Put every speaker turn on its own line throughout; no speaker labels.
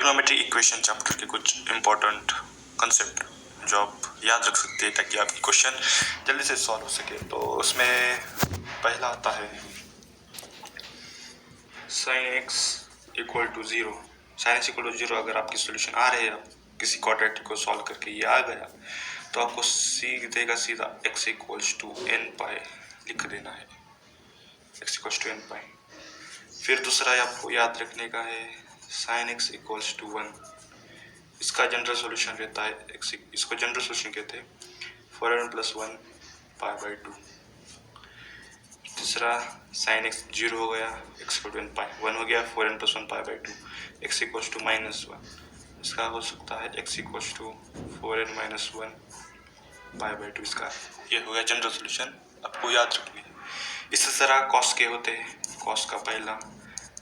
Trigonometry equation chapter के कुछ important concept जो आप याद रख सकते हैं ताकि आपकी क्वेश्चन जल्दी से सॉल्व हो सके। तो उसमें पहला आता है sine x equal to zero. Sine x equal to zero अगर आपकी सोल्यूशन आ रही है, किसी क्वाड्रेटिक को सॉल्व करके ये आ गया तो आपको सीख देगा सीधा x equals to N pi लिख देना है, x equals to N pi. फिर दूसरा आपको याद रखने का है sine x equals to one. इसका जनरल सॉल्यूशन रहता है एक्स, इसको जनरल सॉल्यूशन कहते हैं 4n plus one pi by two. तीसरा साइन एक्स जीरो हो गया, x equal to N pi, one हो गया 4n plus one pi by two, x equals to minus one. इसका हो सकता है x equals to 4n minus one pi by two. इसका ये हो गया जनरल सॉल्यूशन, आपको याद रखनी है। इसी तरह कॉस के होते हैं, कॉस का पहला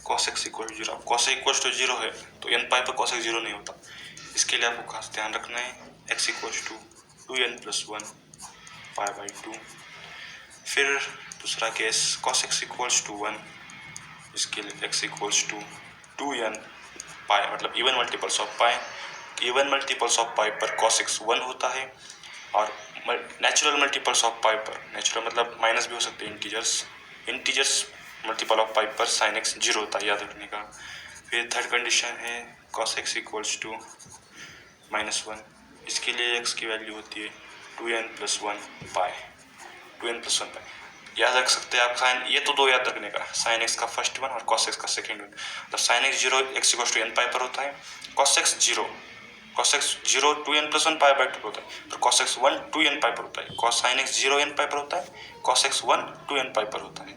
cos x equal to zero. अब कॉस इक्वल टू जीरो है तो एन पाई पर कॉस एक्स जीरो नहीं होता, इसके लिए आपको खास ध्यान रखना है X equal to 2n plus one pi by two. फिर दूसरा case cos x equals to one, इसके लिए X equals to 2n pi, मतलब even multiples of pi. Even multiples of pi पर कॉस एक्स वन होता है और natural multiples of pi पर, नेचुरल मतलब माइनस भी हो सकते हैं, इंटीजर्स मल्टीपल ऑफ पाई पर साइन एक्स जीरो होता है, याद रखने का। फिर थर्ड कंडीशन है cos x equals to minus one, इसके लिए एक्स की वैल्यू होती है 2n plus one pi, 2n plus one pi. याद रख सकते हैं आप साइन, ये तो दो याद रखने का, साइन एक्स का फर्स्ट वन और कॉस एक्स का सेकेंड वन। तो sine x zero X equals to N pi पर होता है, cos X zero 2n plus one pi by two होता है, तो कॉस एक्स वन 2n पाई पर होता है। Cos sine x zero n पाई पर होता है, कॉस एक्स वन 2n पाई पर होता है।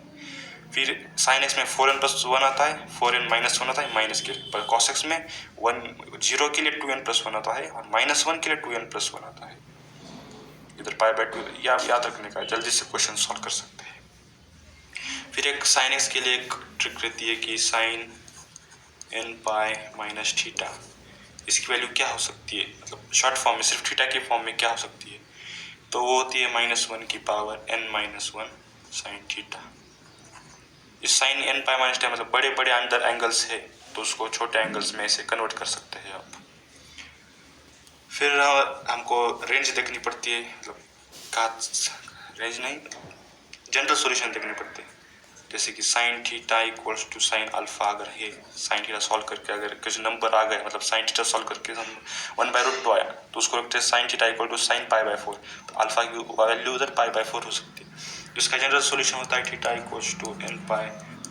फिर साइन एक्स में 4n प्लस वन आता है, 4n माइनस वन आता है माइनस के लिए, पर कॉस एक्स में वन जीरो के लिए 2n प्लस वन आता है और माइनस वन के लिए 2n प्लस वन आता है, इधर पाई बाई टू। ये आप याद रखने का, जल्दी से क्वेश्चन सॉल्व कर सकते हैं। फिर एक साइन एक्स के लिए एक ट्रिक रहती है कि sine n pi minus theta, इसकी वैल्यू क्या हो सकती है, मतलब शॉर्ट फॉर्म में सिर्फ थीटा के फॉर्म में क्या हो सकती है, तो वो होती है माइनस वन की power n minus one sine theta. इस sine n pi minus theta मतलब बड़े बड़े अंदर एंगल्स है तो उसको छोटे एंगल्स में ऐसे कन्वर्ट कर सकते हैं आप। फिर हमको रेंज देखनी पड़ती है, मतलब का रेंज नहीं, जनरल सॉल्यूशन देखने पड़ते हैं। जैसे कि sine theta equals to sine alpha अगर है, साइन थीटा सॉल्व करके अगर कुछ नंबर आ गए, मतलब साइन थीटा सॉल्व करके हम 1/√2 आया तो उसको रखते हैं sine theta equal to sine pi by 4, तो अल्फा की वैल्यू उधर पाई बाई 4 हो सकती है। इसका जनरल सॉल्यूशन होता है theta equals to N pi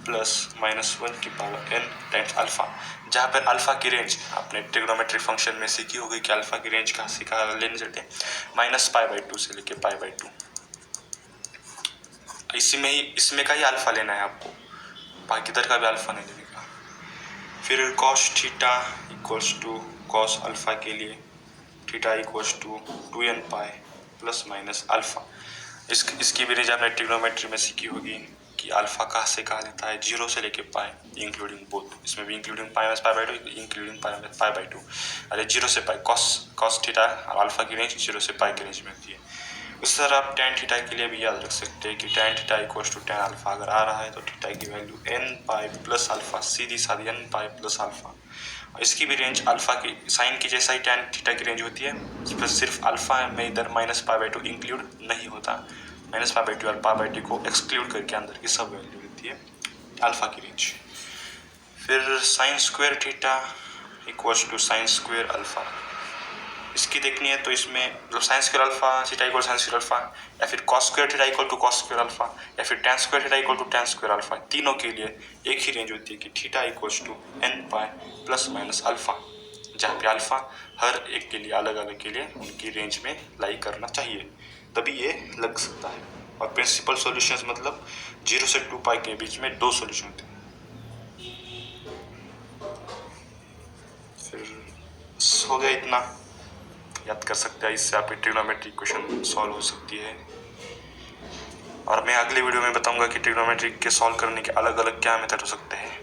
plus minus one की पावर n टाइम्स अल्फा, जहाँ पर अल्फा की रेंज आपने ट्रिग्नोमेट्रिक फंक्शन में सीखी होगी कि अल्फा की रेंज कहाँ से कहाँ लेने जाते हैं, माइनस पाई बाई टू से लेके पाई बाई टू। इसमें का ही अल्फा लेना है आपको, बाकी इधर का भी अल्फा नहीं लेने का। फिर cos theta equals to cos alpha के लिए theta equals to 2n pi plus minus alpha. इसकी भी रेंज आपने ट्रिग्नोमेट्री में सीखी होगी कि अल्फा कहाँ से कहाँ लेता है, जीरो से लेके पाई इंक्लूडिंग बोथ, इसमें भी including pi minus pi by to including pi by to, अरे जीरो से पाई। कॉस थीटा और अल्फा की रेंज जीरो से पाई की रेंज में होती है। उस तरह आप टैन थीटा के लिए भी याद रख सकते हैं कि tan theta equals to tan alpha अगर आ रहा है तो थीटा की value n pi plus alpha, सीधी साधी n पाई प्लस अल्फा। इसकी भी रेंज अल्फा की साइन की जैसा ही टैन थीटा की रेंज होती है, पर सिर्फ अल्फा में इधर minus pi by to include नहीं होता, माइनस पाई बाई टू और पाई बाई टू को एक्सक्लूड करके अंदर की सब वैल्यू रहती है अल्फा की रेंज। फिर sine square theta equals to sine square alpha, इसकी देखनी है तो इसमें मतलब sine square alpha theta equal sine square alpha, या फिर cos square theta equal to cos square alpha, या फिर tan square theta equal to tan square alpha. तीनों के लिए एक ही रेंज होती है कि theta equals to n pi plus minus alpha, जहाँ पे अल्फा हर एक के लिए अलग अलग के लिए उनकी रेंज में लाई करना चाहिए, तभी ये लग सकता है। और प्रिंसिपल सॉल्यूशंस मतलब 0 से 2 पाई के बीच में दो सॉल्यूशन होते हैं। फिर हो गया इतना, याद कर सकते हैं, इससे आपकी ट्रिग्नोमेट्री इक्वेशन सॉल्व हो सकती है। और मैं अगले वीडियो में बताऊंगा कि ट्रिग्नोमेट्री के सॉल्व करने के अलग अलग क्या मेथड हो सकते हैं।